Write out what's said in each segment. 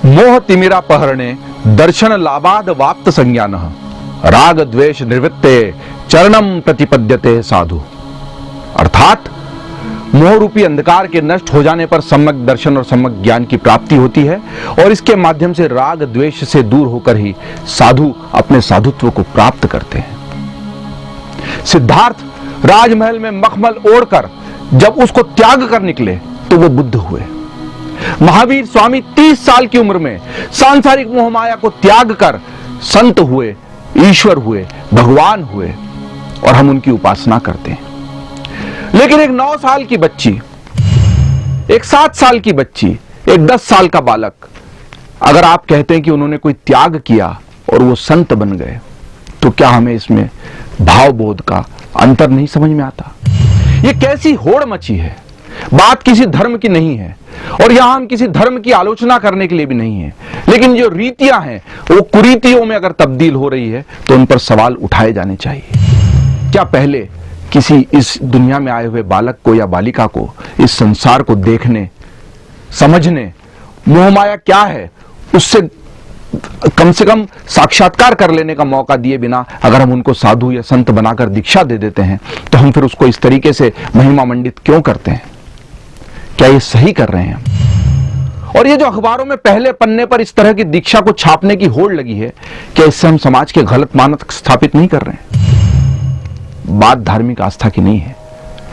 मोह तिमिरा पहरणे दर्शन लाभाद वाप्त संज्ञान राग द्वेष निवृत्ते चरणम प्रतिपद्यते साधु। अर्थात मोह रूपी अंधकार के नष्ट हो जाने पर सम्यक दर्शन और सम्यक ज्ञान की प्राप्ति होती है और इसके माध्यम से राग द्वेष से दूर होकर ही साधु अपने साधुत्व को प्राप्त करते हैं। सिद्धार्थ राजमहल में मखमल ओढ़कर जब उसको त्याग कर निकले तो वो बुद्ध हुए। महावीर स्वामी 30 साल की उम्र में सांसारिक मोहमाया को त्याग कर संत हुए, ईश्वर हुए, भगवान हुए और हम उनकी उपासना करते हैं। लेकिन एक 9 साल की बच्ची, एक 7 साल की बच्ची, एक 10 साल का बालक, अगर आप कहते हैं कि उन्होंने कोई त्याग किया और वो संत बन गए, तो क्या हमें इसमें भाव बोध का अंतर नहीं समझ में आता? ये कैसी होड़ मची है। बात किसी धर्म की नहीं है और यहां हम किसी धर्म की आलोचना करने के लिए भी नहीं है, लेकिन जो रीतियां हैं वो कुरीतियों में अगर तब्दील हो रही है तो उन पर सवाल उठाए जाने चाहिए। क्या पहले किसी इस दुनिया में आए हुए बालक को या बालिका को इस संसार को देखने, समझने, मोहमाया क्या है उससे कम से कम साक्षात्कार कर लेने का मौका दिए बिना अगर हम उनको साधु या संत बनाकर दीक्षा दे देते हैं तो हम फिर उसको इस तरीके से महिमा मंडित क्यों करते हैं? क्या ये सही कर रहे हैं? और ये जो अखबारों में पहले पन्ने पर इस तरह की दीक्षा को छापने की होड़ लगी है, क्या इससे हम समाज के गलत मानक स्थापित नहीं कर रहे हैं? बात धार्मिक आस्था की नहीं है,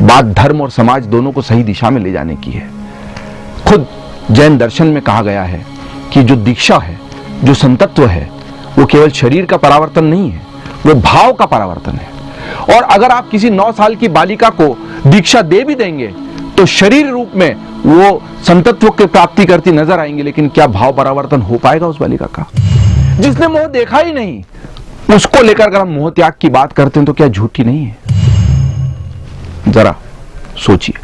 बात धर्म और समाज दोनों को सही दिशा में ले जाने की है। खुद जैन दर्शन में कहा गया है कि जो दीक्षा है, जो संतत्व है, वो केवल शरीर का परावर्तन नहीं है, वो भाव का परावर्तन है। और अगर आप किसी 9 साल की बालिका को दीक्षा दे भी देंगे तो शरीर रूप में वो संतत्व की प्राप्ति करती नजर आएंगे, लेकिन क्या भाव परावर्तन हो पाएगा उस बालिका का? जिसने मोह देखा ही नहीं, उसको लेकर अगर हम मोह त्याग की बात करते हैं तो क्या झूठी नहीं है? जरा सोचिए।